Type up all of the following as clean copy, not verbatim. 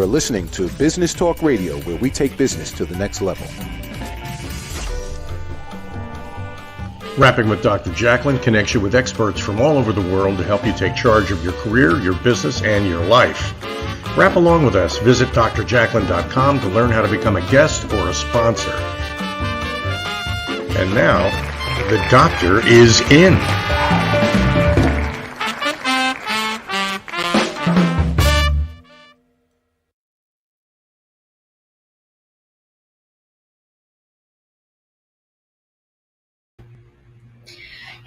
You're listening to Business Talk Radio, where we take business to the next level. Rapping with Dr. Jacalyn connects you with experts from all over the world to help you take charge of your career, your business, and your life. Rap along with us. Visit drjacalyn.com to learn how to become a guest or a sponsor. And now, the doctor is in.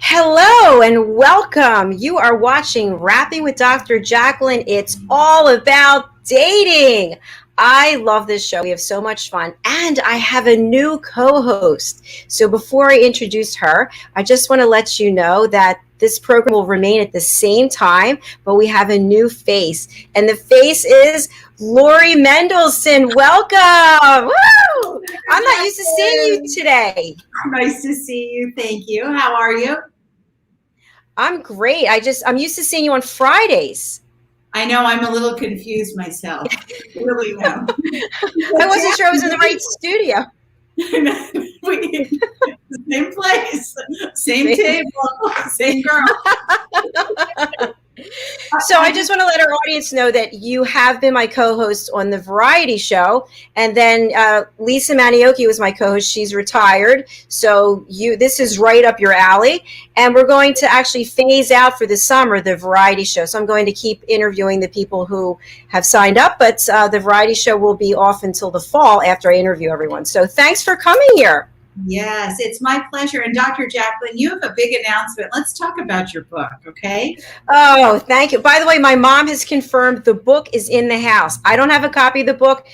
Hello and welcome. You are watching Rapping with Dr. Jacalyn. It's all about dating. I love this show. We have so much fun. And I have a new co-host. So before I introduce her, I just want to let you know that this program will remain at the same time, but we have a new face. And the face is Lori Mendelsohn. Welcome. Woo! I'm not used to seeing you today. Nice to see you. Thank you. How are you? I'm great. I'm used to seeing you on Fridays. I know I'm a little confused myself. Really am. I wasn't sure I was in the right studio. Same place, same table, same girl. So I just want to let our audience know that you have been my co-host on the variety show, and then Lisa Manioki was my co-host. She's retired, so this is right up your alley. And we're going to actually phase out for the summer the variety show. So I'm going to keep interviewing the people who have signed up, but the variety show will be off until the fall after I interview everyone. So thanks for coming here. Yes, it's my pleasure. And Dr. Jacalyn, you have a big announcement. Let's talk about your book, okay? Oh, thank you. By the way, my mom has confirmed the book is in the house. I don't have a copy of the book.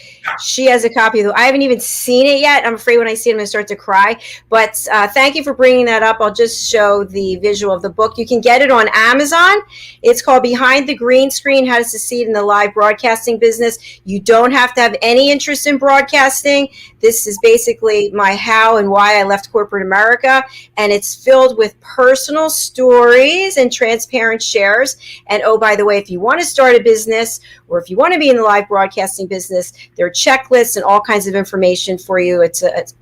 She has a copy of it. I haven't even seen it yet. I'm afraid when I see it, I'm going to start to cry. But thank you for bringing that up. I'll just show the visual of the book. You can get it on Amazon. It's called Behind the Green Screen, How to Succeed in the Live Broadcasting Business. You don't have to have any interest in broadcasting. This is basically my how and why I left corporate America, and it's filled with personal stories and transparent shares. And oh, by the way, if you want to start a business or if you want to be in the live broadcasting business, there are checklists and all kinds of information for you.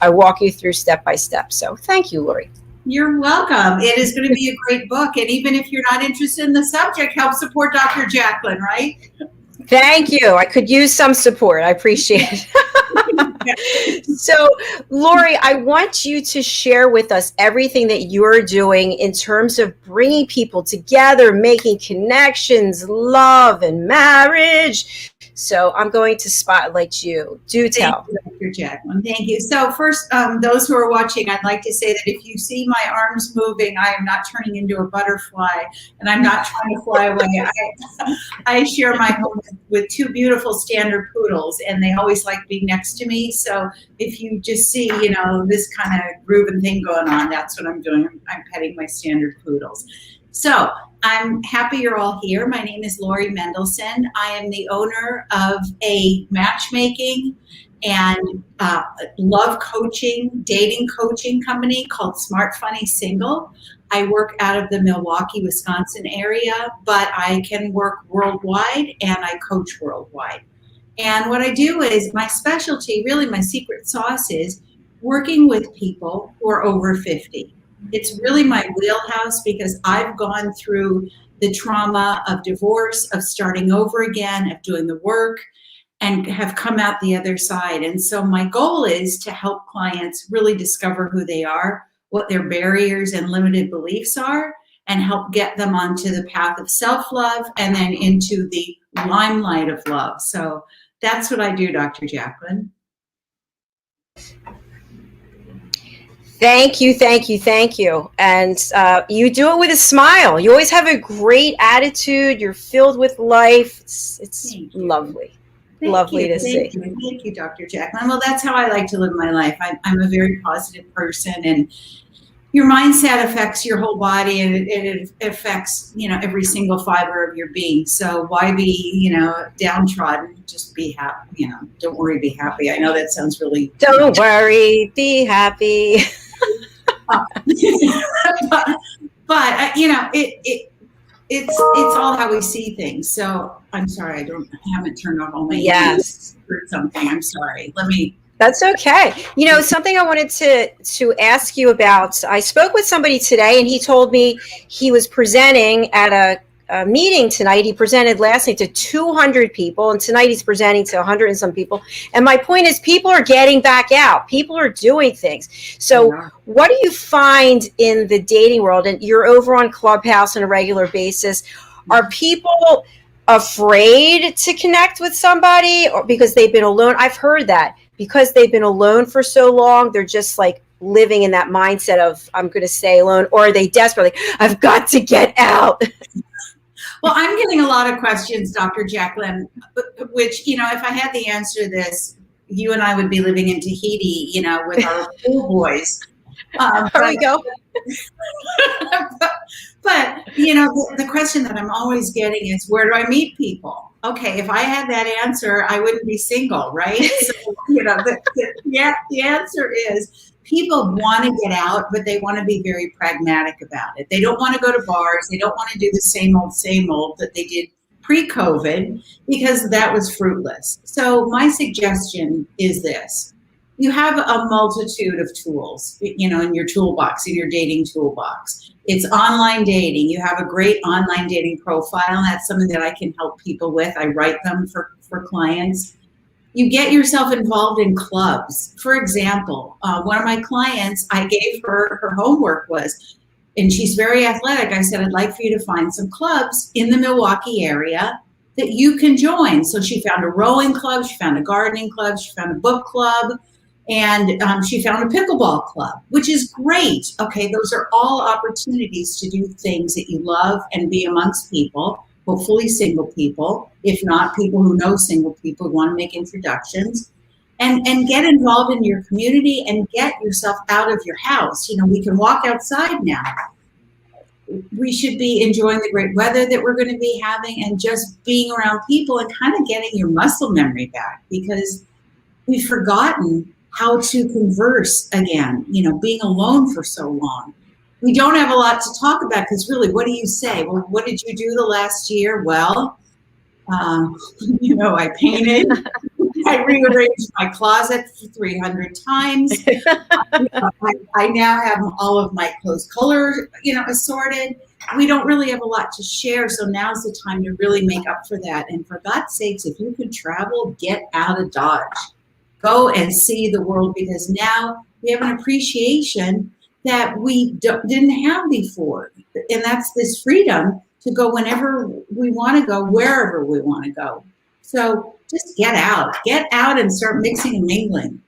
I walk you through step by step. So thank you, Lori. You're welcome. It is going to be a great book. And even if you're not interested in the subject, help support Dr. Jacalyn, right? Thank you. I could use some support. I appreciate it. So, Lori, I want you to share with us everything that you're doing in terms of bringing people together, making connections, love, and marriage. So I'm going to spotlight you. Do tell. Thank you, Dr. Jacalyn. Thank you. So first, those who are watching, I'd like to say that if you see my arms moving, I am not turning into a butterfly, and I'm not trying to fly away. I share my home with two beautiful standard poodles, and they always like being next to me. So if you just see, this kind of grooving thing going on, that's what I'm doing. I'm petting my standard poodles. So I'm happy you're all here. My name is Lori Mendelsohn. I am the owner of a matchmaking and love coaching, dating coaching company called Smart Funny Single. I work out of the Milwaukee, Wisconsin area, but I can work worldwide and I coach worldwide. And what I do is my specialty, really my secret sauce, is working with people who are over 50. It's really my wheelhouse because I've gone through the trauma of divorce, of starting over again, of doing the work, and have come out the other side. And so my goal is to help clients really discover who they are, what their barriers and limited beliefs are, and help get them onto the path of self-love and then into the limelight of love. So that's what I do, Dr. Jacalyn. Thank you, thank you, thank you. And you do it with a smile. You always have a great attitude. You're filled with life. It's lovely. Lovely to see. Thank you, Dr. Jacalyn. Well, that's how I like to live my life. I'm a very positive person, and your mindset affects your whole body, and it affects, every single fiber of your being. So why be, downtrodden? Just be happy. Don't worry, be happy. I know that sounds really. Don't worry, be happy. but it's all how we see things. So I'm sorry, I haven't turned off all my Yes. or something. I'm sorry. Let me. That's okay. Something I wanted to ask you about. I spoke with somebody today, and he told me he was presenting at a meeting tonight. He presented last night to 200 people, and tonight he's presenting to 100 and some people. And my point is, people are getting back out. People are doing things. So what do you find in the dating world? And you're over on Clubhouse on a regular basis. Are people afraid to connect with somebody or because they've been alone? I've heard that. Because they've been alone for so long, they're just like living in that mindset of, I'm going to stay alone, or are they desperately, I've got to get out? Well, I'm getting a lot of questions, Dr. Jacalyn, which, if I had the answer to this, you and I would be living in Tahiti, with our pool boys. There we go. But the question that I'm always getting is, where do I meet people? Okay, if I had that answer, I wouldn't be single, right? So, the answer is people want to get out, but they want to be very pragmatic about it. They don't want to go to bars. They don't want to do the same old that they did pre-COVID, because that was fruitless. So my suggestion is this. You have a multitude of tools, in your toolbox, in your dating toolbox. It's online dating. You have a great online dating profile, and that's something that I can help people with. I write them for clients. You get yourself involved in clubs. For example, one of my clients, I gave her homework was, and she's very athletic. I said, I'd like for you to find some clubs in the Milwaukee area that you can join. So she found a rowing club, she found a gardening club, she found a book club, and she found a pickleball club, which is great. Okay, those are all opportunities to do things that you love and be amongst people, hopefully single people, if not people who know single people who want to make introductions, and get involved in your community and get yourself out of your house. We can walk outside now. We should be enjoying the great weather that we're going to be having and just being around people and kind of getting your muscle memory back, because we've forgotten how to converse again, being alone for so long. We don't have a lot to talk about, because really, what do you say? Well, what did you do the last year? Well, I painted, I rearranged my closet 300 times. I now have all of my clothes color, assorted. We don't really have a lot to share, so now's the time to really make up for that. And for God's sakes, if you can travel, get out of Dodge. Go and see the world, because now we have an appreciation that we didn't have before. And that's this freedom to go whenever we want to go, wherever we want to go. So just get out and start mixing and mingling.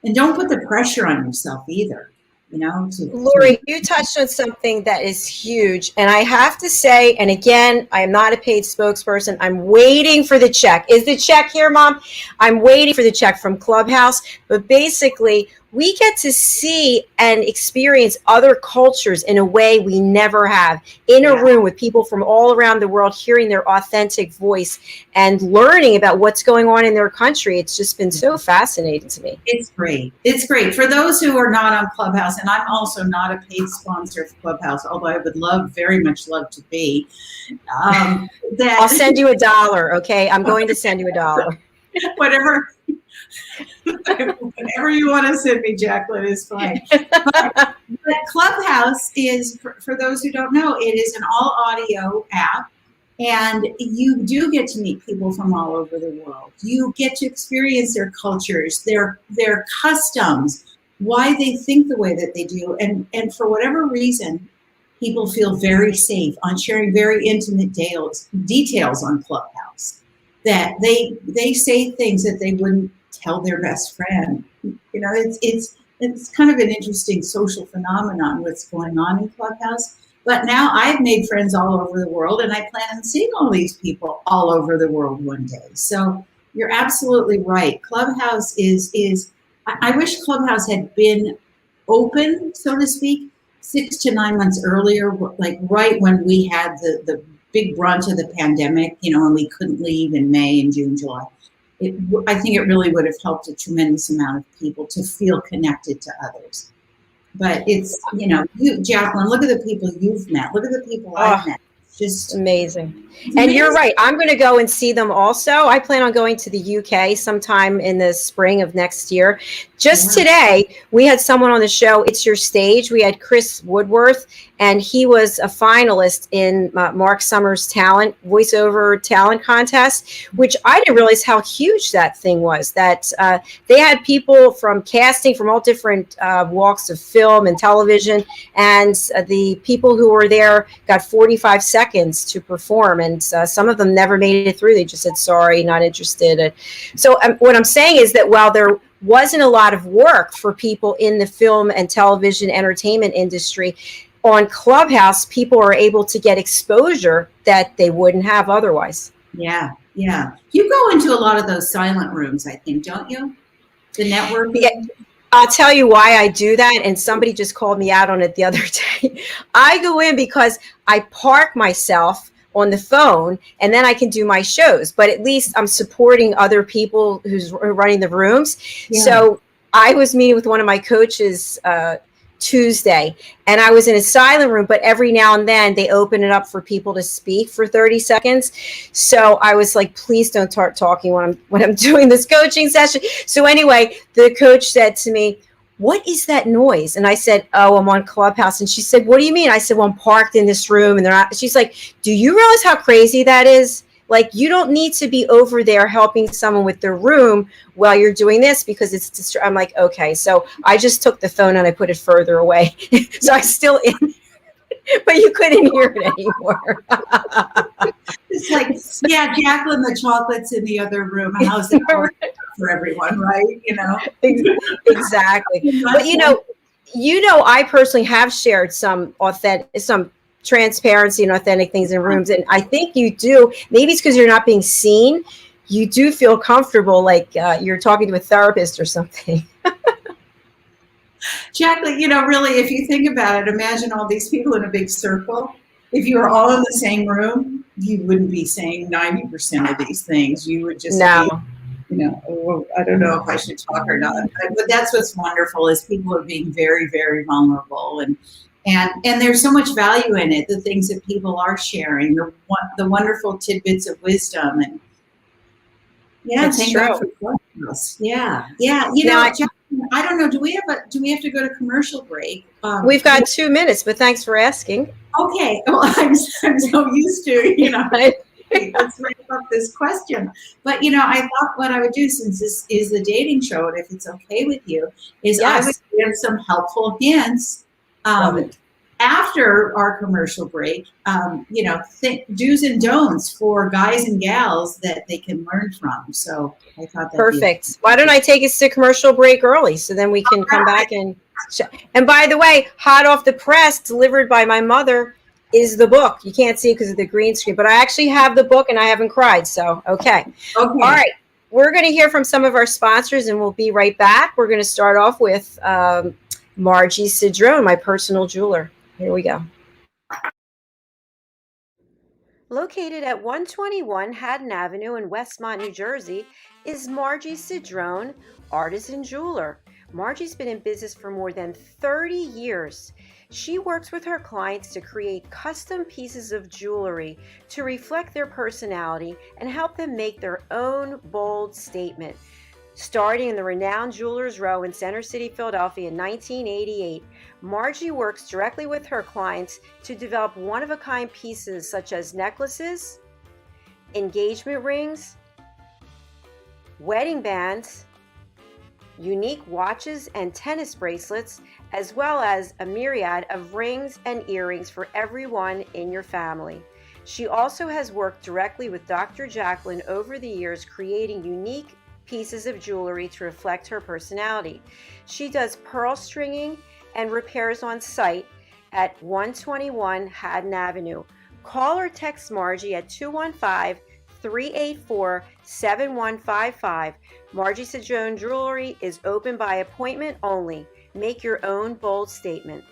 And don't put the pressure on yourself either. Lori, you touched on something that is huge. And I have to say, and again, I am not a paid spokesperson. I'm waiting for the check. Is the check here, Mom? I'm waiting for the check from Clubhouse. But basically, we get to see and experience other cultures in a way we never have, in a room with people from all around the world, hearing their authentic voice and learning about what's going on in their country. It's just been so fascinating to me. It's great. It's great. For those who are not on Clubhouse, and I'm also not a paid sponsor of Clubhouse, although I would very much love to be. I'll send you $1, okay? I'm going to send you $1. Whatever you want to send me, Jacalyn, is fine. But Clubhouse is, for those who don't know, it is an all audio app, and you do get to meet people from all over the world. You get to experience their cultures, their customs, why they think the way that they do, and for whatever reason, people feel very safe on sharing very intimate details on Clubhouse. That they say things that they wouldn't tell their best friend. It's kind of an interesting social phenomenon what's going on in Clubhouse. But now I've made friends all over the world, and I plan on seeing all these people all over the world one day. So you're absolutely right. Clubhouse is I wish Clubhouse had been open, so to speak, 6 to 9 months earlier, like right when we had the big brunt of the pandemic, and we couldn't leave in May and June, July. I think it really would have helped a tremendous amount of people to feel connected to others. But it's, you, Jacalyn, look at the people you've met. Look at the people I've met. just amazing. And you're right. I'm going to go and see them also. I plan on going to the UK sometime in the spring of next year. Just today, we had someone on the show, It's Your Stage. We had Chris Woodworth, and he was a finalist in Mark Summers' voiceover talent contest, which I didn't realize how huge that thing was, that they had people from casting from all different walks of film and television, and the people who were there got 45 seconds to perform, and some of them never made it through. They just said, sorry, not interested. So what I'm saying is that while there wasn't a lot of work for people in the film and television entertainment industry, on Clubhouse, people are able to get exposure that they wouldn't have otherwise. Yeah. You go into a lot of those silent rooms, I think, don't you? The network. Yeah. I'll tell you why I do that, and somebody just called me out on it the other day. I go in because I park myself on the phone, and then I can do my shows. But at least I'm supporting other people who's running the rooms. Yeah. So I was meeting with one of my coaches Tuesday, and I was in a silent room, but every now and then they open it up for people to speak for 30 seconds. So I was like, please don't start talking when I'm doing this coaching session. So anyway, the coach said to me, what is that noise? And I said, oh, I'm on Clubhouse. And she said, what do you mean? I said, well, I'm parked in this room, and they're not. She's like, do you realize how crazy that is? Like, you don't need to be over there helping someone with their room while you're doing this, because it's I'm like, okay. So I just took the phone and I put it further away. So I still in, but you couldn't hear it anymore. It's like, yeah, Jacalyn, the chocolate's in the other room. How's it going for everyone, right? You know? Exactly. But you know, I personally have shared some transparency and authentic things in rooms, and I think you do. Maybe it's because you're not being seen. You do feel comfortable, like you're talking to a therapist or something. Jacalyn, really, if you think about it, imagine all these people in a big circle. If you were all in the same room, you wouldn't be saying 90% of these things. You would just be, I don't know if I should talk or not. But that's what's wonderful, is people are being very, very vulnerable, and there's so much value in it. The things that people are sharing, the wonderful tidbits of wisdom, and thank God for Clubhouse. Yeah. Jacalyn, I don't know. Do we have to go to commercial break? We've got 2 minutes, but thanks for asking. Okay. Well, I'm so used to let's wrap up this question. But I thought what I would do, since this is the dating show, and if it's okay with you, is I would give some helpful hints. After our commercial break, do's and don'ts for guys and gals that they can learn from. So I thought that perfect. Why don't I take us to commercial break early, so then we can come back and by the way, hot off the press, delivered by my mother, is the book. You can't see it because of the green screen, but I actually have the book and I haven't cried. So okay. All right. We're going to hear from some of our sponsors, and we'll be right back. We're going to start off with Margie Cedrone, my personal jeweler. Here we go. Located at 121 Haddon Avenue in Westmont, New Jersey, is Margie Cedrone, artisan jeweler. Margie's been in business for more than 30 years. She works with her clients to create custom pieces of jewelry to reflect their personality and help them make their own bold statement. Starting in the renowned Jewelers Row in Center City, Philadelphia in 1988, Margie works directly with her clients to develop one-of-a-kind pieces such as necklaces, engagement rings, wedding bands, unique watches and tennis bracelets, as well as a myriad of rings and earrings for everyone in your family. She also has worked directly with Dr. Jacalyn over the years, creating unique pieces of jewelry to reflect her personality. She does pearl stringing and repairs on site at 121 Haddon Avenue. Call or text Margie at 215-384-7155. Margie Cedrone Jewelry is open by appointment only. Make your own bold statement.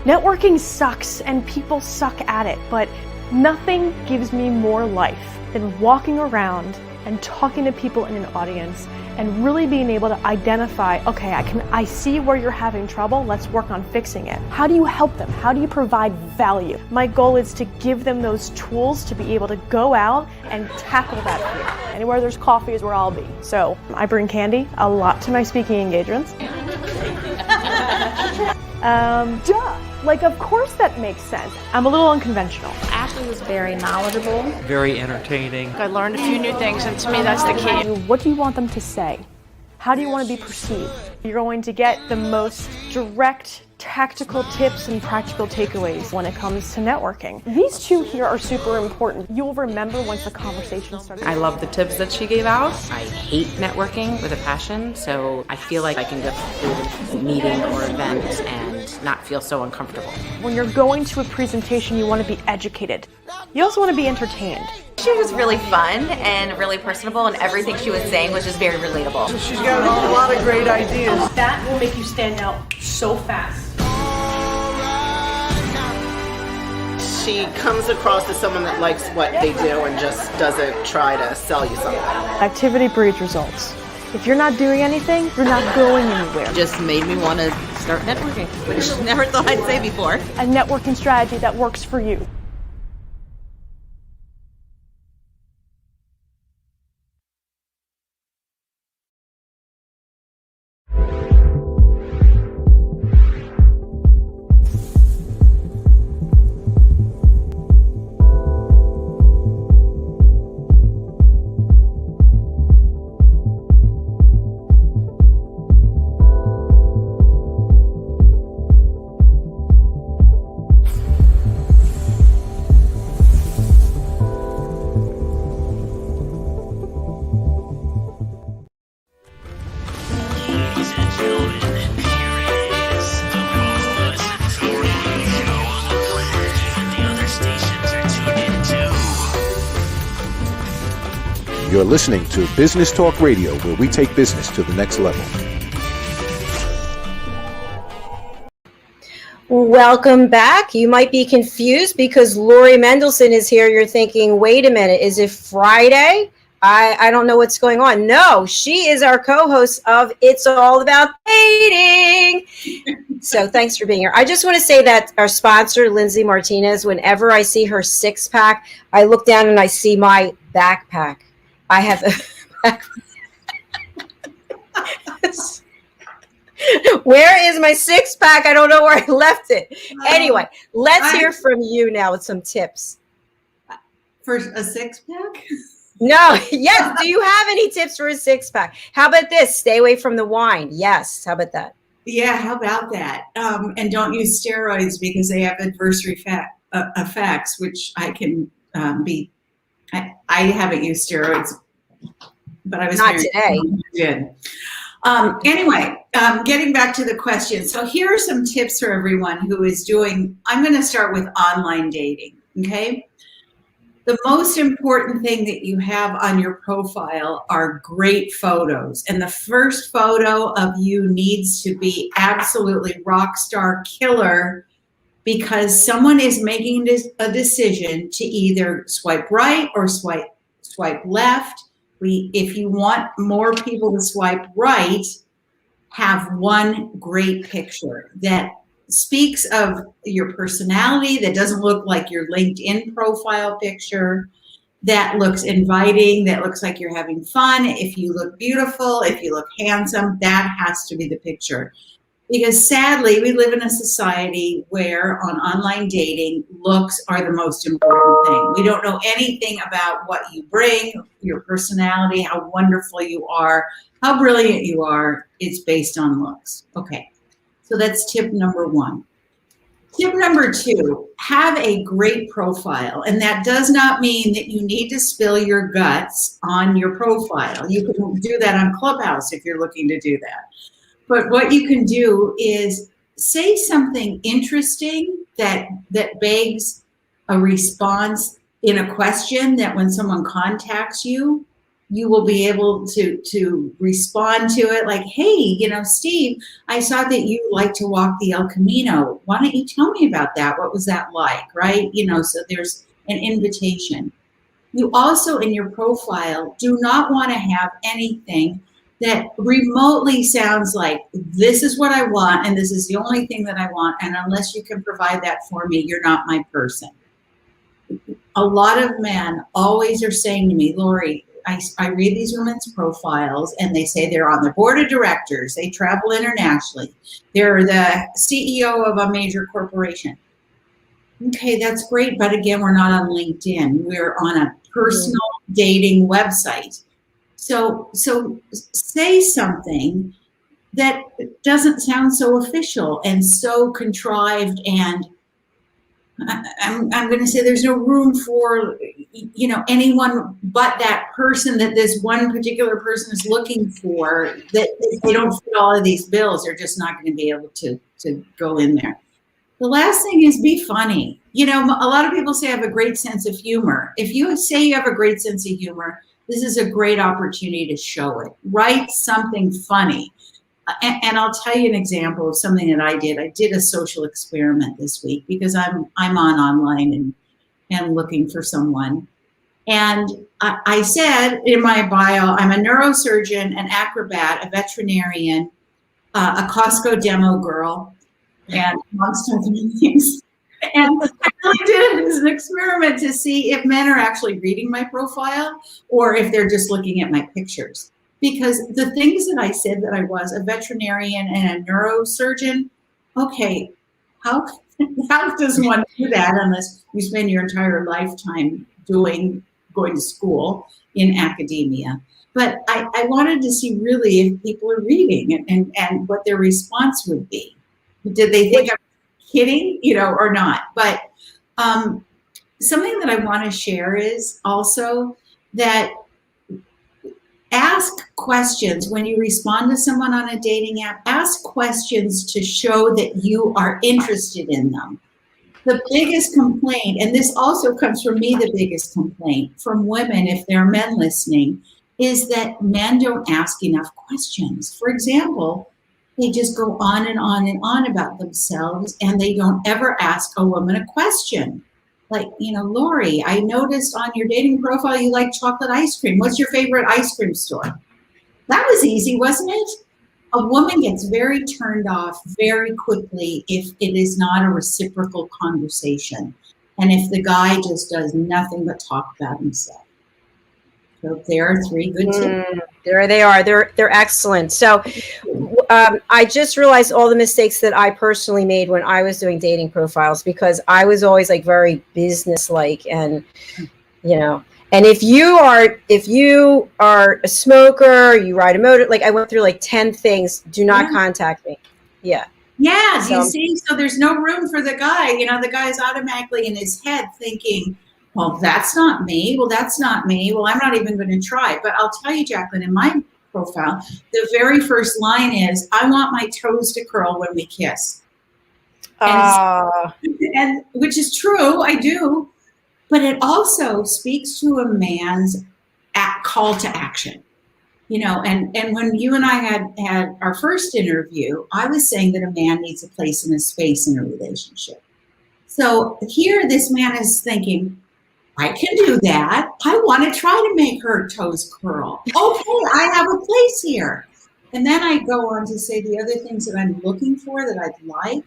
Networking sucks and people suck at it, but Nothing gives me more life than walking around and talking to people in an audience and really being able to identify, okay, I see where you're having trouble, let's work on fixing it. How do you help them? How do you provide value? My goal is to give them those tools to be able to go out and tackle that fear. Anywhere there's coffee is where I'll be. So I bring candy a lot to my speaking engagements. Like, of course that makes sense. I'm a little unconventional. Ashley was very knowledgeable. Very entertaining. I learned a few new things, and to me that's the key. What do you want them to say? How do you want to be perceived? You're going to get the most direct, tactical tips and practical takeaways when it comes to networking. These two here are super important. You'll remember once the conversation starts. I love the tips that she gave out. I hate networking with a passion, so I feel like I can go to a meeting or event and not feel so uncomfortable. When you're going to a presentation, you want to be educated. You also want to be entertained. She was really fun and really personable, and everything she was saying was just very relatable. She's got a lot of great ideas. That will make you stand out so fast. She comes across as someone that likes what they do and just doesn't try to sell you something. Activity breeds results. If you're not doing anything, you're not going anywhere. Just made me want to start networking, which I never thought I'd say before. A networking strategy that works for you. You're listening to Business Talk Radio, where we take business to the next level. Welcome back. You might be confused because Lori Mendelsohn is here. You're thinking, wait a minute, is it Friday? I don't know what's going on. No, she is our co-host of It's All About Dating. So thanks for being here. I just want to say that our sponsor, Lindsay Martinez, whenever I see her six-pack, I look down and I see my backpack. I have a backpack. Where is my six-pack? I don't know where I left it. Anyway, let's hear from you now with some tips. For a six-pack? No, yes. Do you have any tips for a six-pack? How about this? Stay away from the wine. Yes. How about that? Yeah, how about that? And don't use steroids because they have adverse effects, which I can be. I haven't used steroids, but I was not today. Did. Anyway, getting back to the question. So here are some tips for everyone who is doing. I'm going to start with online dating. Okay. The most important thing that you have on your profile are great photos. And the first photo of you needs to be absolutely rock star killer, because someone is making a decision to either swipe right or swipe left. If you want more people to swipe right, have one great picture that speaks of your personality, that doesn't look like your LinkedIn profile picture, that looks inviting, that looks like you're having fun. If you look beautiful, if you look handsome, that has to be the picture. Because sadly, we live in a society where on online dating, looks are the most important thing. We don't know anything about what you bring, your personality, how wonderful you are, how brilliant you are. It's based on looks. Okay. So that's tip number one. Tip number two, have a great profile. And that does not mean that you need to spill your guts on your profile. You can do that on Clubhouse if you're looking to do that. But what you can do is say something interesting that begs a response in a question that when someone contacts you, you will be able to respond to it like, hey, Steve, I saw that you like to walk the El Camino. Why don't you tell me about that? What was that like, right? So there's an invitation. You also, in your profile, do not want to have anything that remotely sounds like, this is what I want, and this is the only thing that I want, and unless you can provide that for me, you're not my person. A lot of men always are saying to me, Lori, I read these women's profiles, and they say they're on the board of directors, they travel internationally, they're the CEO of a major corporation. Okay, that's great, but again, we're not on LinkedIn. We're on a personal dating website. So say something that doesn't sound so official and so contrived, and I'm going to say there's no room for, anyone but that person that this one particular person is looking for, that if they don't fit all of these bills, they're just not going to be able to go in there. The last thing is be funny. A lot of people say I have a great sense of humor. If you say you have a great sense of humor, this is a great opportunity to show it. Write something funny. And I'll tell you an example of something that I did. I did a social experiment this week because I'm on online and looking for someone. And I said in my bio, I'm a neurosurgeon, an acrobat, a veterinarian, a Costco demo girl, and amongst other things. And I really did it as an experiment to see if men are actually reading my profile or if they're just looking at my pictures. Because the things that I said that I was, a veterinarian and a neurosurgeon, okay, how does one do that unless you spend your entire lifetime going to school in academia? But I wanted to see really if people are reading and what their response would be. Did they think I'm kidding, or not? But something that I want to share is also that ask questions when you respond to someone on a dating app. Ask questions to show that you are interested in them. The biggest complaint, and this also comes from me, the biggest complaint from women, if there are men listening, is that men don't ask enough questions. For example, they just go on and on and on about themselves, and they don't ever ask a woman a question. Like, Lori, I noticed on your dating profile you like chocolate ice cream. What's your favorite ice cream store? That was easy, wasn't it? A woman gets very turned off very quickly if it is not a reciprocal conversation, and if the guy just does nothing but talk about himself. So there are 3 good tips. There they are. They're excellent. So I just realized all the mistakes that I personally made when I was doing dating profiles, because I was always like very businesslike, and and if you are a smoker, you ride a motor, like I went through like 10 things. Do not contact me. Yeah. Yeah. So, you see, so there's no room for the guy. The guy's automatically in his head thinking, well, that's not me. Well, that's not me. Well, I'm not even going to try. But I'll tell you, Jacalyn, in my profile, the very first line is, I want my toes to curl when we kiss. And which is true, I do. But it also speaks to a man's call to action. And when you and I had our first interview, I was saying that a man needs a place and a space in a relationship. So here this man is thinking, I can do that. I want to try to make her toes curl. Okay, I have a place here. And then I go on to say the other things that I'm looking for that I'd like.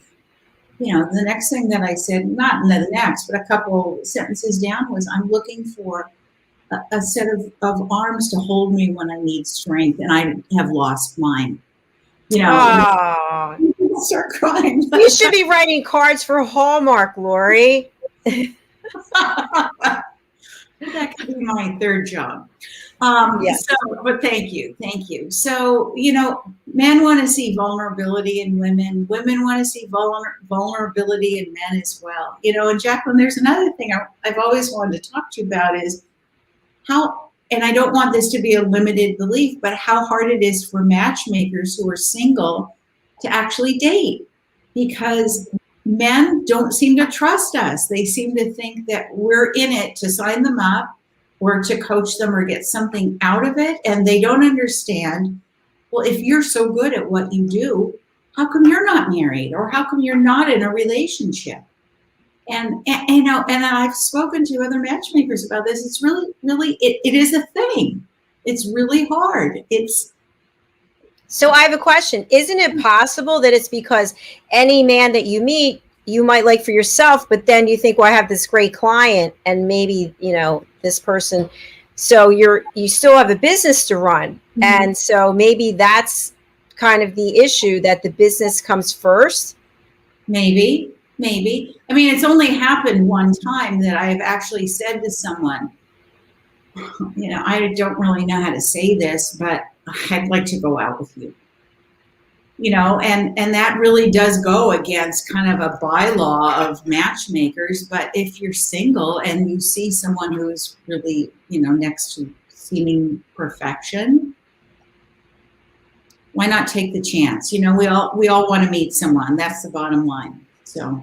The next thing that I said, not the next, but a couple sentences down, was I'm looking for a set of arms to hold me when I need strength, and I have lost mine. Start crying. You should be writing cards for Hallmark, Lori. That could be my 3rd job. But thank you. So, men want to see vulnerability in women. Women want to see vulnerability in men as well. And Jacalyn, there's another thing I've always wanted to talk to you about is how, and I don't want this to be a limited belief, but how hard it is for matchmakers who are single to actually date, because men don't seem to trust us. They seem to think that we're in it to sign them up or to coach them or get something out of it. And they don't understand, well, if you're so good at what you do, how come you're not married? Or how come you're not in a relationship? And you know, and I've spoken to other matchmakers about this. It's really, it is a thing. It's really hard. So I have a question. Isn't it possible that it's because any man that you meet, you might like for yourself, but then you think, well, I have this great client and maybe, you know, this person. So you still have a business to run. Mm-hmm. And so maybe that's kind of the issue, that the business comes first. Maybe. I mean, it's only happened one time that I've actually said to someone, you know, I don't really know how to say this, but I'd like to go out with you. You know, and that really does go against kind of a bylaw of matchmakers. But if you're single and you see someone who's really, you know, next to seeming perfection, why not take the chance? You know, we all want to meet someone. That's the bottom line. So,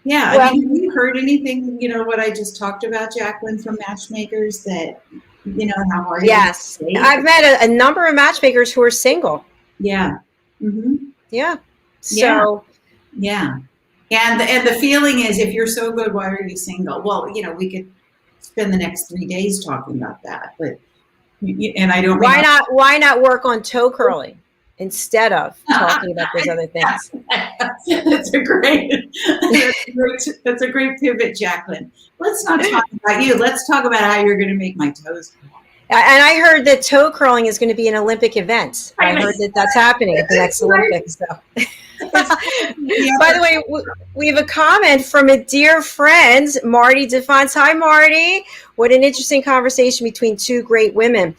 yeah. Well, I mean, have you heard anything, you know, what I just talked about, Jacalyn, from matchmakers that, you know, how hard? Yes. I've met a number of matchmakers who are single. Yeah. Mm-hmm. Yeah. So. Yeah. And the feeling is, if you're so good, why are you single? Well, you know, we could spend the next 3 days talking about that, but, and I don't. Why not work on toe curling instead of talking about those other things? That's a great pivot, Jacalyn. Let's not talk about you. Let's talk about how you're going to make my toes curl. And I heard that toe curling is going to be an Olympic event. I heard that that's happening at the next Olympics. So. By the way, we have a comment from a dear friend, Marty DeFonts. Hi, Marty. What an interesting conversation between two great women.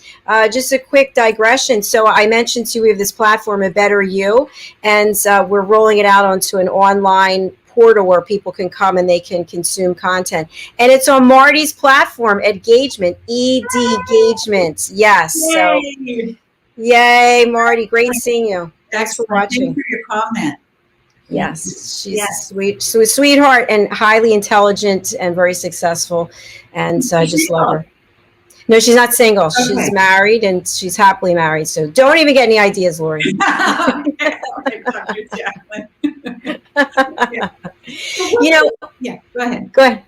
Just a quick digression. So I mentioned to you we have this platform, A Better You, and we're rolling it out onto an online portal where people can come and they can consume content. And it's on Marty's platform, Engagement, ED-Gagement. Yes. Yay. So, yay, Marty. Great seeing you. Thanks for watching. Thank you for your comment. Yes, she's sweet, sweetheart, and highly intelligent and very successful. And so I just love her. No, she's not single. Okay. She's married, and she's happily married. So don't even get any ideas, Lori. You know. Yeah. Go ahead. Go ahead.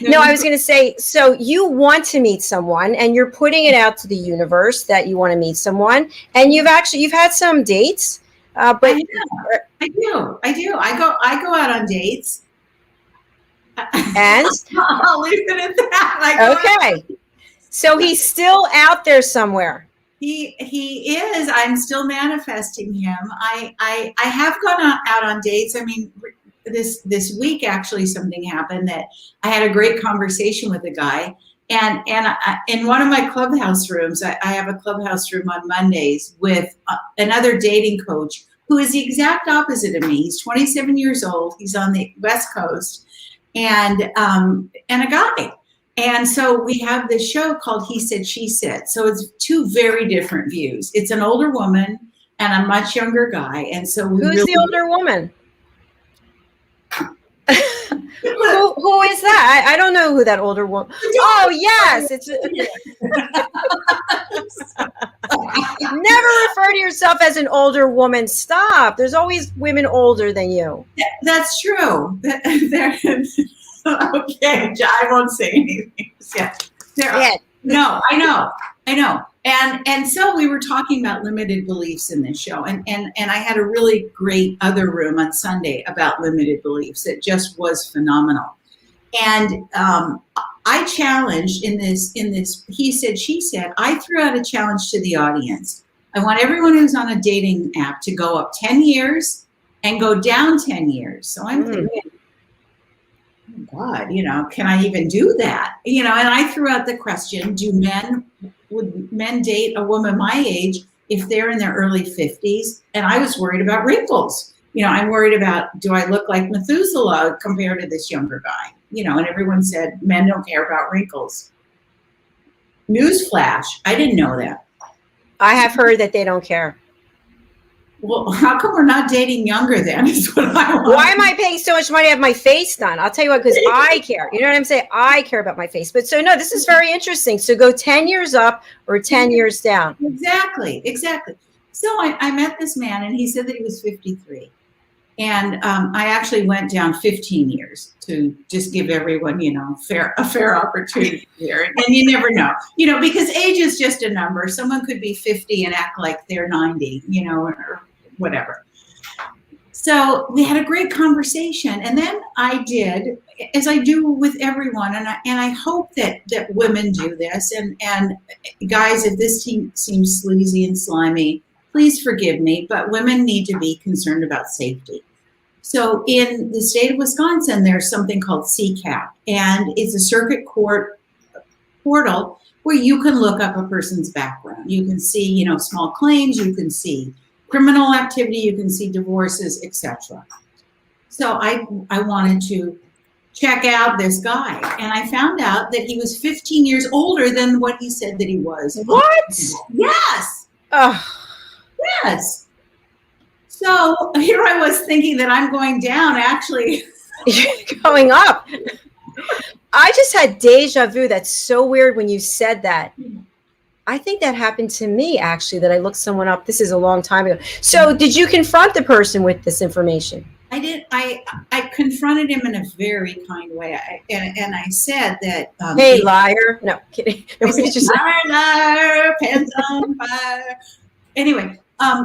No, I was going to say, so you want to meet someone and you're putting it out to the universe that you want to meet someone, and you've had some dates, but I do. I go out on dates. And I'll leave it at that. Okay. So he's still out there somewhere. He is. I'm still manifesting him. I have gone out on dates. I mean, this week, actually, something happened that I had a great conversation with a guy. And in one of my clubhouse rooms, I have a clubhouse room on Mondays with another dating coach who is the exact opposite of me. He's 27 years old. He's on the West Coast, and a guy. And so we have this show called He Said, She Said. So it's two very different views. It's an older woman and a much younger guy. And so who's the older woman? Who is that? I don't know who that older woman. Oh yes, it's. Never refer to yourself as an older woman. Stop. There's always women older than you. That's true. Okay, I won't say anything. Yeah. No, I know. And so we were talking about limited beliefs in this show, and I had a really great other room on Sunday about limited beliefs. It just was phenomenal. And I challenged in this He Said, She Said, I threw out a challenge to the audience. I want everyone who's on a dating app to go up 10 years and go down 10 years. So I'm thinking, oh God, you know, can I even do that? You know, and I threw out the question, would men date a woman my age if they're in their early 50s? And I was worried about wrinkles. You know, I'm worried about, do I look like Methuselah compared to this younger guy? You know, and everyone said men don't care about wrinkles. Newsflash, I didn't know that. I have heard that they don't care. Well, how come we're not dating younger then? Is what I want. Why am I paying so much money to have my face done? I'll tell you what, because I care. You know what I'm saying? I care about my face. But so no, this is very interesting. So go 10 years up or 10 years down. Exactly. So I met this man, and he said that he was 53. And I actually went down 15 years to just give everyone, a fair opportunity here. And you never know, because age is just a number. Someone could be 50 and act like they're 90, or whatever. So we had a great conversation. And then I did, as I do with everyone, and I hope that women do this. And guys, if this seems sleazy and slimy, please forgive me, but women need to be concerned about safety. So in the state of Wisconsin, there's something called CCAP, and it's a circuit court portal where you can look up a person's background. You can see, small claims, you can see criminal activity, you can see divorces, etc. So I wanted to check out this guy, and I found out that he was 15 years older than what he said that he was. What? Yes. Oh. Yes. So here I was thinking that I'm going down, actually. You're going up. I just had deja vu. That's so weird when you said that. I think that happened to me, actually, that I looked someone up. This is a long time ago. So did you confront the person with this information? I did. I confronted him in a very kind way. And I said that. Hey, liar. No, kidding. I said, liar, pants on fire. Anyway.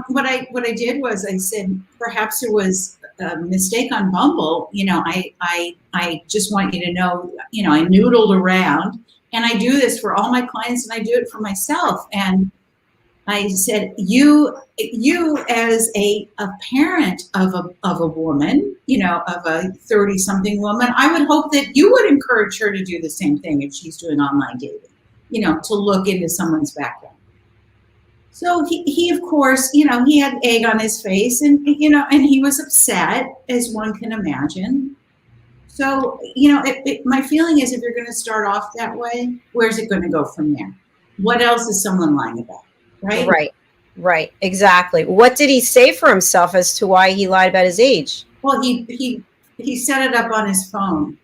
What I did was I said, perhaps there was a mistake on Bumble. I just want you to know, I noodled around, and I do this for all my clients, and I do it for myself. And I said, you as a parent of a woman, of a 30-something woman, I would hope that you would encourage her to do the same thing if she's doing online dating, to look into someone's background. So he of course, he had egg on his face, and he was upset, as one can imagine. So, my feeling is, if you're going to start off that way, where's it going to go from there? What else is someone lying about, right? Right, exactly. What did he say for himself as to why he lied about his age? Well, he set it up on his phone.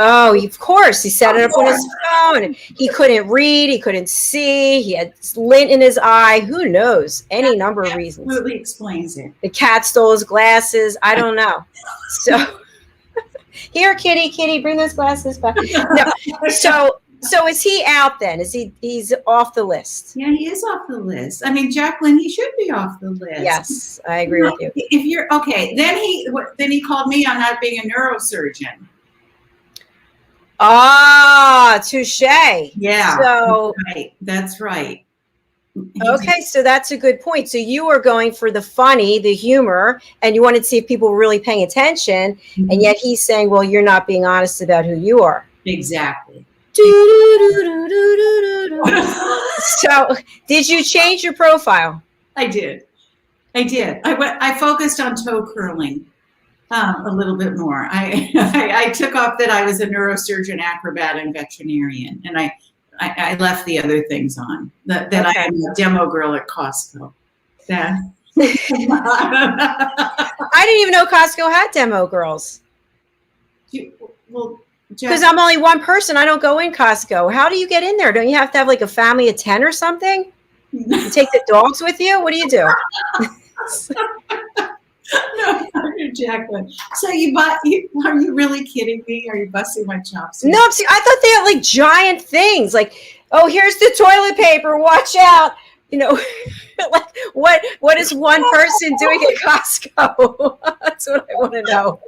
Oh, of course. He set it up on his phone. He couldn't read. He couldn't see. He had lint in his eye. Who knows? Any number of reasons. Absolutely explains it. The cat stole his glasses. I don't know. So, here, Kitty, bring those glasses back. No. So is he out then? He's off the list? Yeah, he is off the list. I mean, Jacalyn, he should be off the list. Yes, I agree with you. If you're okay, then he called me on not being a neurosurgeon. Ah, touche. Yeah. So that's right. Okay, so that's a good point. So you were going for the funny, the humor, and you wanted to see if people were really paying attention. Mm-hmm. And yet he's saying, well, you're not being honest about who you are. Exactly. So did you change your profile? I did. I focused on toe curling. A little bit more. I took off that I was a neurosurgeon, acrobat, and veterinarian, and I left the other things on. That I am a demo girl at Costco. Yeah. I didn't even know Costco had demo girls. Because I'm only one person. I don't go in Costco. How do you get in there? Don't you have to have like a family of 10 or something? You take the dogs with you? What do you do? No, Jacalyn. So are you really kidding me? Are you busting my chops? No, see, I thought they had like giant things. Like, oh, here's the toilet paper. Watch out. Like what is one person doing at Costco? That's what I want to know.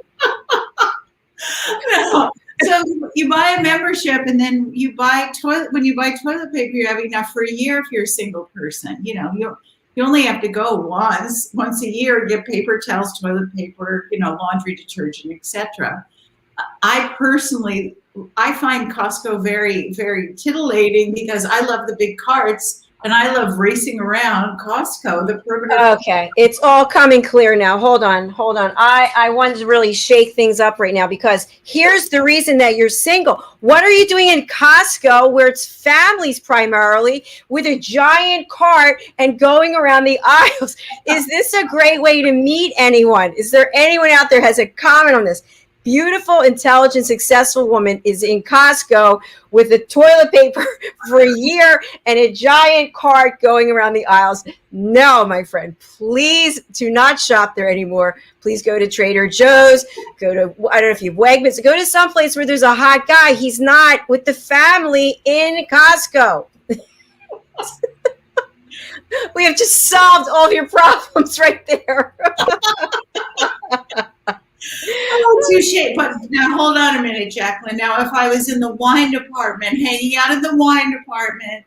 No. So you buy a membership, and then you buy when you buy toilet paper, you have enough for a year if you're a single person. You only have to go once a year, get paper towels, toilet paper, laundry detergent, etc. I find Costco very, very titillating because I love the big carts and I love racing around Costco, the perimeter. Okay, it's all coming clear now. Hold on. I wanted to really shake things up right now because here's the reason that you're single. What are you doing in Costco where it's families primarily with a giant cart and going around the aisles? Is this a great way to meet anyone? Is there anyone out there has a comment on this? beautiful, intelligent, successful woman is in Costco with the toilet paper for a year and a giant cart going around the aisles. No, my friend, please do not shop there anymore. Please go to Trader Joe's, go to, I don't know if you have Wegmans, go to someplace where there's a hot guy. He's not with the family in Costco. We have just solved all of your problems right there. Oh, touche. But now hold on a minute, Jacalyn. Now, if I was in the wine department, hanging out in the wine department,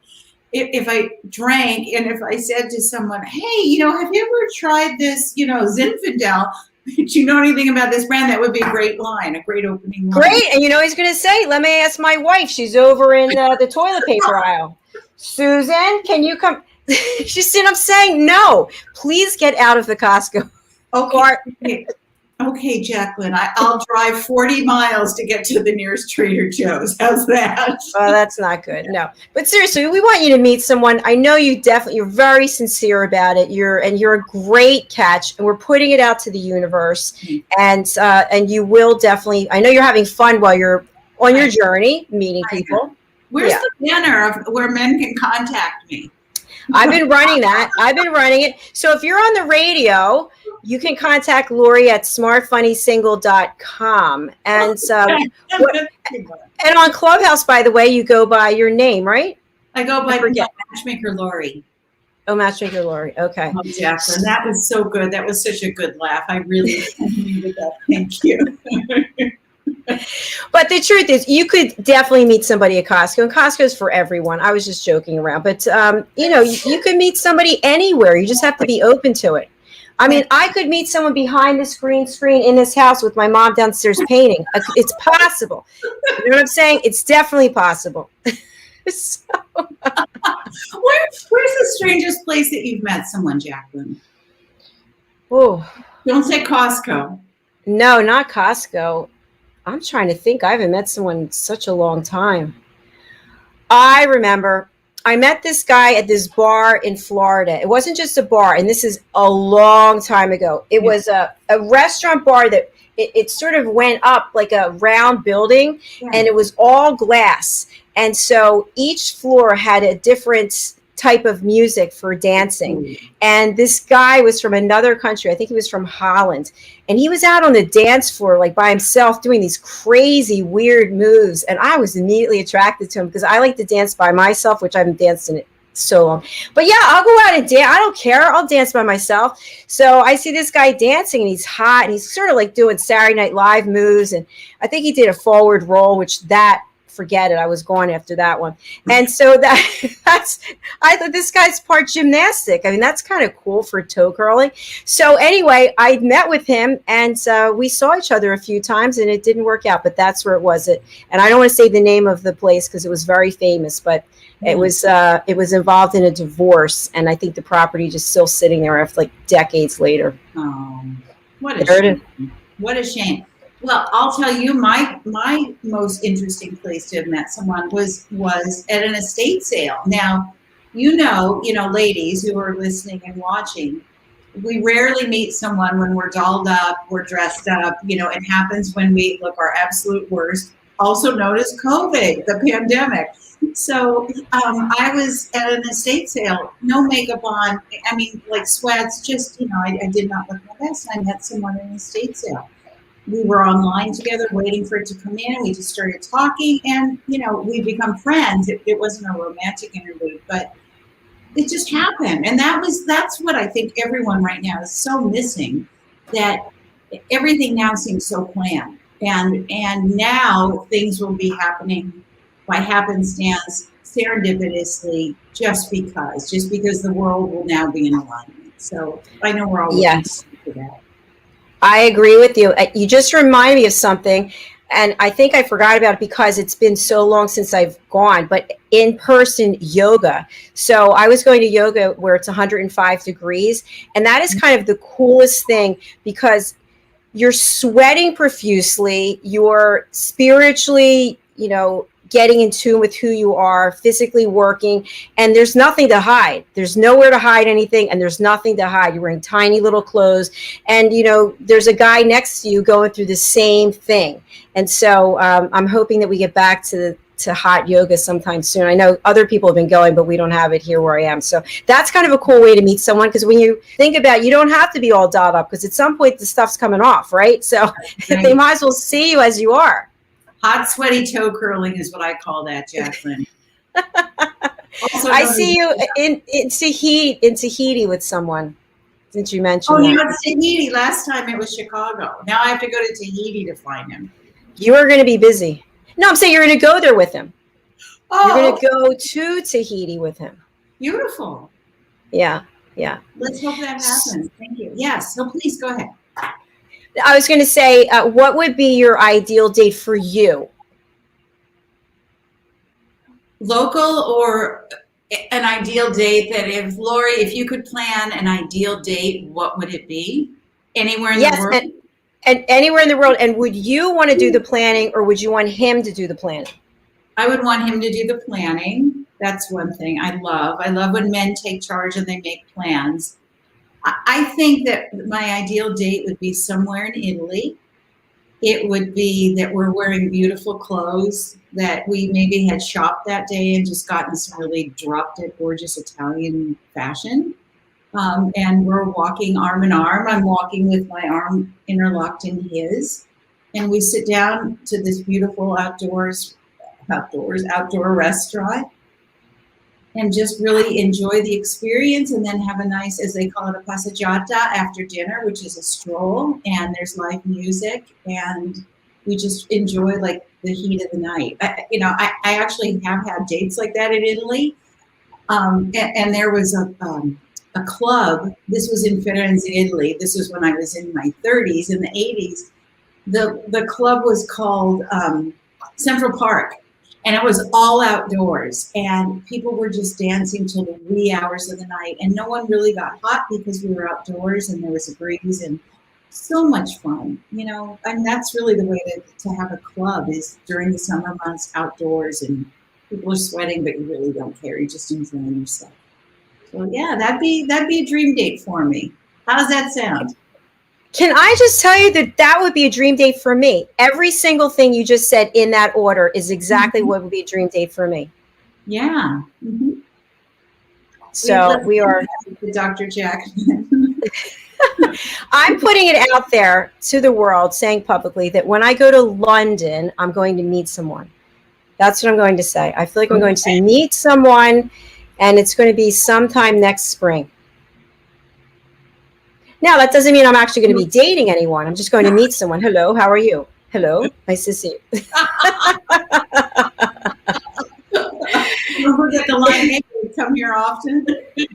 if I drank and if I said to someone, hey, have you ever tried this, Zinfandel? Do you know anything about this brand? That would be a great line, a great opening line. Great. And he's going to say, let me ask my wife. She's over in the toilet paper aisle. Susan, can you come? She's saying, I'm saying, no, please get out of the Costco. Okay, Jacalyn, I'll drive 40 miles to get to the nearest Trader Joe's. How's that? Oh, that's not good. No, but seriously, we want you to meet someone. I know you're very sincere about it. You're a great catch, and we're putting it out to the universe. And you will definitely. I know you're having fun while you're on your journey, meeting people. Where's the banner of where men can contact me? I've been running that. I've been running it. So if you're on the radio, you can contact Lori at smartfunnysingle.com. And and on Clubhouse, by the way, you go by your name, right? I go by Matchmaker Lori. Oh, Matchmaker Lori. Okay. Oh, Jacalyn, that was so good. That was such a good laugh. I really needed that. Thank you. But the truth is, you could definitely meet somebody at Costco, and Costco's for everyone. I was just joking around, but you could meet somebody anywhere. You just have to be open to it. I mean, I could meet someone behind the screen in this house with my mom downstairs painting. It's possible. You know what I'm saying? It's definitely possible. Where's the strangest place that you've met someone, Jacalyn? Oh, don't say Costco. No, not Costco. I'm trying to think. I haven't met someone in such a long time. I remember I met this guy at this bar in Florida. It wasn't just a bar, and this is a long time ago. It was a restaurant bar that it sort of went up like a round building, and it was all glass. And so each floor had a different type of music for dancing. And this guy was from another country. I think he was from Holland. And he was out on the dance floor, like by himself, doing these crazy, weird moves. And I was immediately attracted to him because I like to dance by myself, which I haven't danced in it so long. But yeah, I'll go out and dance. I don't care. I'll dance by myself. So I see this guy dancing, and he's hot, and he's sort of like doing Saturday Night Live moves. And I think he did a forward roll, forget it. I was gone after that one. And so I thought this guy's part gymnastic. I mean, that's kind of cool for toe curling. So anyway, I met with him, and we saw each other a few times, and it didn't work out, but that's where it was. And I don't want to say the name of the place because it was very famous, but it was involved in a divorce. And I think the property just still sitting there after like decades later. Oh, what a shame. What a shame. Well, I'll tell you, my most interesting place to have met someone was at an estate sale. Now, ladies who are listening and watching, we rarely meet someone when we're dolled up, we're dressed up. It happens when we look our absolute worst, also known as COVID, the pandemic. So I was at an estate sale, no makeup on. I mean, like sweats, just, I did not look my best. I met someone at an estate sale. We were online together waiting for it to come in. We just started talking, and, we become friends. It wasn't a romantic interlude, but it just happened. And that's what I think everyone right now is so missing, that everything now seems so planned. And now things will be happening by happenstance, serendipitously, just because the world will now be in alignment. So I know we're all looking for that. I agree with you. You just remind me of something, and I think I forgot about it because it's been so long since I've gone, but in-person yoga. So I was going to yoga where it's 105 degrees, and that is kind of the coolest thing because you're sweating profusely, you're spiritually, getting in tune with who you are, physically working, and there's nothing to hide. There's nowhere to hide anything, and there's nothing to hide. You're wearing tiny little clothes, and there's a guy next to you going through the same thing. And so I'm hoping that we get back to hot yoga sometime soon. I know other people have been going, but we don't have it here where I am. So that's kind of a cool way to meet someone, because when you think about it, you don't have to be all dolled up, because at some point the stuff's coming off, right? So they might as well see you as you are. Hot, sweaty toe curling is what I call that, Jacalyn. I see you in Tahiti with someone, since you mentioned that. Oh, he went to Tahiti. Last time it was Chicago. Now I have to go to Tahiti to find him. You are going to be busy. No, I'm saying you're going to go there with him. Oh, you're going to go to Tahiti with him. Beautiful. Yeah. Let's hope that happens. Thank you. Yes. So please go ahead. I was going to say, what would be your ideal date for you? Local or an ideal date that if you could plan an ideal date, what would it be? Anywhere in the world? And anywhere in the world. And would you want to do the planning, or would you want him to do the planning? I would want him to do the planning. That's one thing I love. I love when men take charge and they make plans. I think that my ideal date would be somewhere in Italy. It would be that we're wearing beautiful clothes, that we maybe had shopped that day and just gotten some really drop-dead gorgeous Italian fashion. And we're walking arm in arm. I'm walking with my arm interlocked in his. And we sit down to this beautiful outdoor restaurant and just really enjoy the experience, and then have a nice, as they call it, a passeggiata after dinner, which is a stroll, and there's live music, and we just enjoy like the heat of the night. I actually have had dates like that in Italy. And there was a club. This was in Firenze, Italy. This was when I was in my 30s, in the 80s. The club was called Central Park, and it was all outdoors, and people were just dancing till the wee hours of the night, and no one really got hot because we were outdoors and there was a breeze, and so much fun, and that's really the way to have a club, is during the summer months outdoors, and people are sweating, but you really don't care. You're just enjoying yourself. So yeah, that'd be a dream date for me. How does that sound? Can I just tell you that would be a dream date for me? Every single thing you just said in that order is exactly what would be a dream date for me. Yeah. Mm-hmm. So we are Dr. Jacalyn. I'm putting it out there to the world, saying publicly that when I go to London, I'm going to meet someone. That's what I'm going to say. I feel like I'm going to meet someone, and it's going to be sometime next spring. Now, that doesn't mean I'm actually going to be dating anyone. I'm just going to meet someone. Hello, how are you? Hello, nice to see you. Don't forget the line, hey, come here often.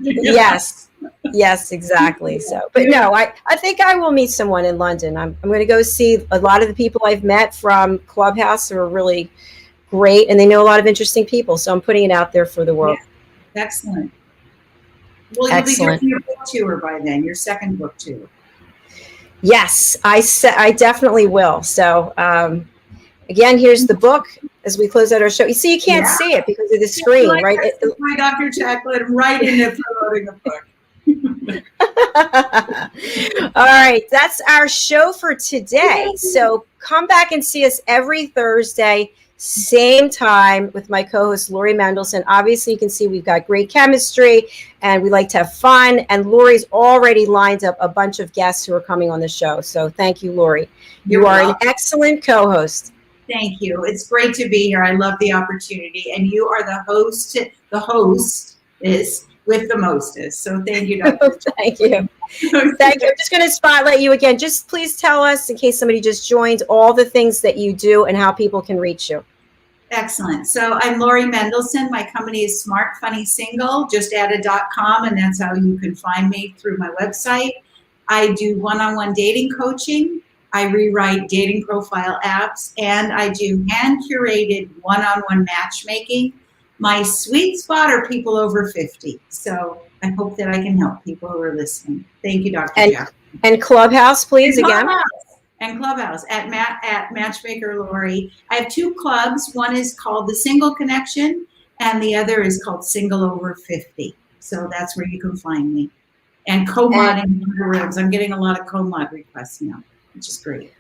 Yes, exactly. So, but no, I think I will meet someone in London. I'm going to go see a lot of the people I've met from Clubhouse who are really great, and they know a lot of interesting people. So I'm putting it out there for the world. Yeah. Excellent. Well, you'll be doing your book tour by then, your second book tour. Yes, I definitely will. So, again, here's the book as we close out our show. You see, you can't see it because of the screen, right? My Dr. Jacalyn, right into promoting a book. All right, that's our show for today. So come back and see us every Thursday, same time, with my co-host Lori Mendelsohn. Obviously, you can see we've got great chemistry and we like to have fun. And Lori's already lined up a bunch of guests who are coming on the show. So thank you, Lori. You are an excellent co-host. Thank you. It's great to be here. I love the opportunity. And you are the host. The host is with the mostest. So thank you, Dr. Thank you. Thank you. I'm just going to spotlight you again. Just please tell us, in case somebody just joined, all the things that you do and how people can reach you. Excellent. So I'm Lori Mendelsohn. My company is Smart Funny Single. Just add a .com, and that's how you can find me, through my website. I do one-on-one dating coaching. I rewrite dating profile apps, and I do hand-curated one-on-one matchmaking. My sweet spot are people over 50. So I hope that I can help people who are listening. Thank you, Dr. Jacalyn. And Clubhouse, please, again. and Clubhouse at Matchmaker Lori. I have 2 clubs. One is called the Single Connection, and the other is called Single Over 50. So that's where you can find me. And co-modding rooms. I'm getting a lot of co-mod requests now, which is great.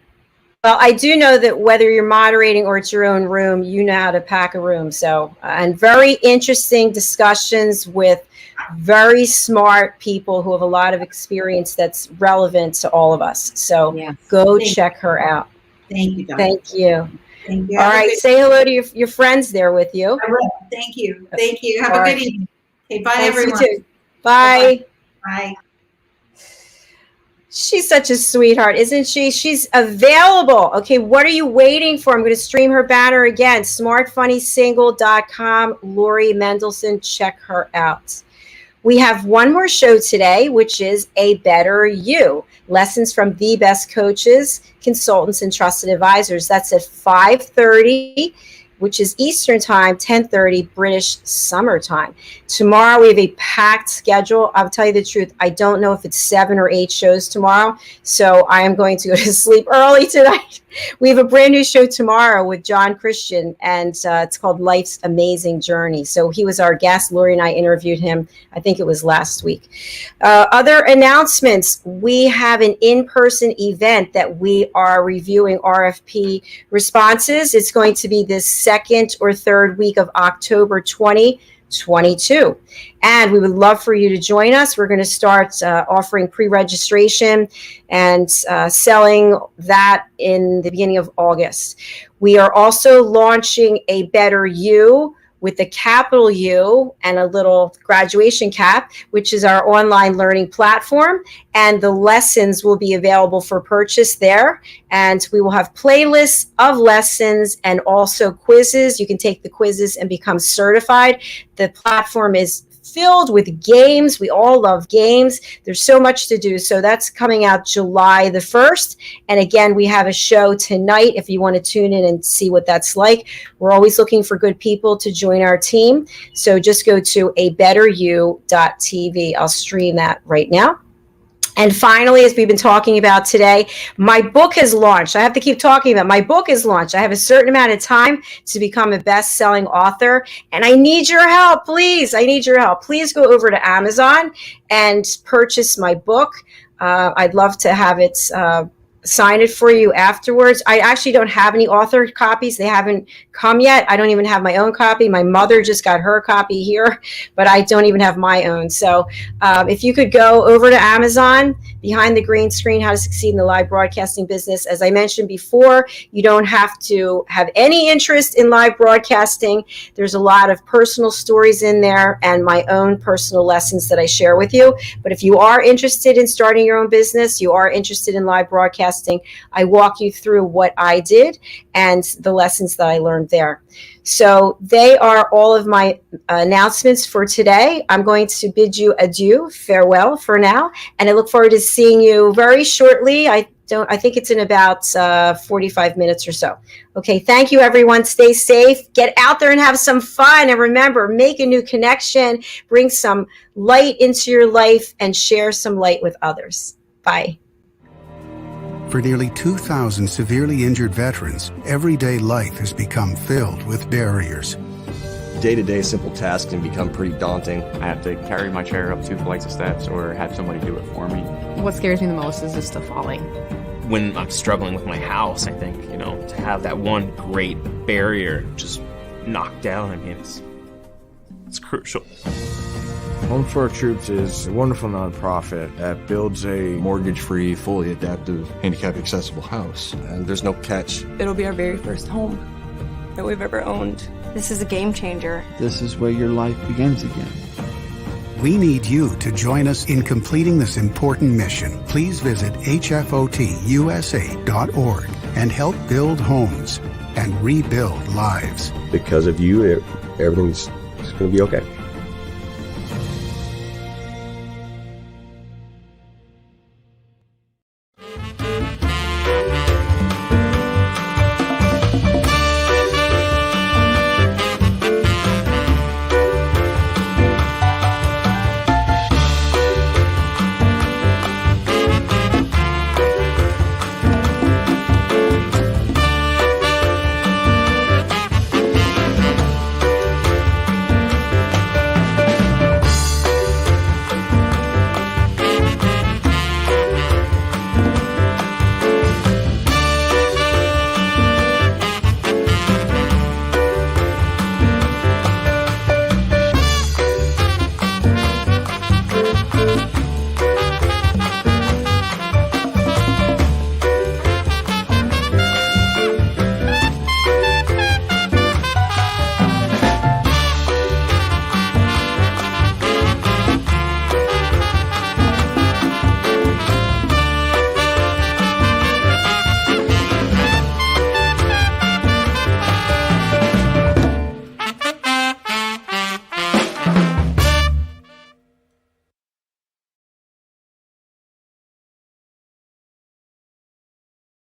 Well, I do know that whether you're moderating or it's your own room, you know how to pack a room. So, and very interesting discussions with very smart people who have a lot of experience that's relevant to all of us. So go check her out. Thank you, Dr. Thank you. Thank you. All right. Say hello to your friends there with you. I will. Thank you. Thank you. Have a good evening. Okay, bye, Thanks, everyone. you too. Bye. Bye. She's such a sweetheart, isn't she? She's available. Okay, what are you waiting for? I'm going to stream her banner again. smartfunnysingle.com. Lori Mendelsohn, check her out. We have one more show today, which is A Better You. Lessons from the best coaches, consultants, and trusted advisors. That's at 5:30. Which is Eastern time, 10:30 British Summer Time. Tomorrow we have a packed schedule. I'll tell you the truth. I don't know if it's 7 or 8 shows tomorrow, so I am going to go to sleep early tonight. We have a brand new show tomorrow with John Christian, and it's called Life's Amazing Journey. So he was our guest. Lori and I interviewed him. I think it was last week. Other announcements. We have an in-person event that we are reviewing RFP responses. It's going to be this second or third week of October 2022. And we would love for you to join us. We're going to start offering pre-registration and selling that in the beginning of August. We are also launching A Better You with the capital U and a little graduation cap, which is our online learning platform. And the lessons will be available for purchase there. And we will have playlists of lessons and also quizzes. You can take the quizzes and become certified. The platform is filled with games. We all love games. There's so much to do. So that's coming out July the 1st. And again, we have a show tonight if you want to tune in and see what that's like. We're always looking for good people to join our team. So just go to abetteryou.tv. I'll stream that right now. And finally, as we've been talking about today, my book has launched. I have to keep talking about it. My book is launched. I have a certain amount of time to become a best-selling author, and I need your help, please. I need your help. Please go over to Amazon and purchase my book. I'd love to have it sign it for you afterwards. I actually don't have any author copies. They haven't come yet. I don't even have my own copy. My mother just got her copy here, but I don't even have my own. So if you could go over to Amazon, Behind the Green Screen, How to Succeed in the Live Broadcasting Business. As I mentioned before, you don't have to have any interest in live broadcasting. There's a lot of personal stories in there and my own personal lessons that I share with you. But if you are interested in starting your own business, you are interested in live broadcasting, I walk you through what I did and the lessons that I learned there. So they are all of my announcements for today. I'm going to bid you adieu, farewell for now, and I look forward to seeing you very shortly. I think it's in about 45 minutes or so. Okay, thank you, everyone. Stay safe. Get out there and have some fun. And remember, make a new connection, bring some light into your life, and share some light with others. Bye. For nearly 2,000 severely injured veterans, everyday life has become filled with barriers. Day-to-day simple tasks can become pretty daunting. I have to carry my chair up 2 flights of steps or have somebody do it for me. What scares me the most is just the falling. When I'm struggling with my house, I think, to have that one great barrier just knocked down, it's crucial. Home for Our Troops is a wonderful nonprofit that builds a mortgage-free, fully adaptive, handicap-accessible house. And there's no catch. It'll be our very first home that we've ever owned. This is a game changer. This is where your life begins again. We need you to join us in completing this important mission. Please visit hfotusa.org and help build homes and rebuild lives. Because of you, everything's going to be okay.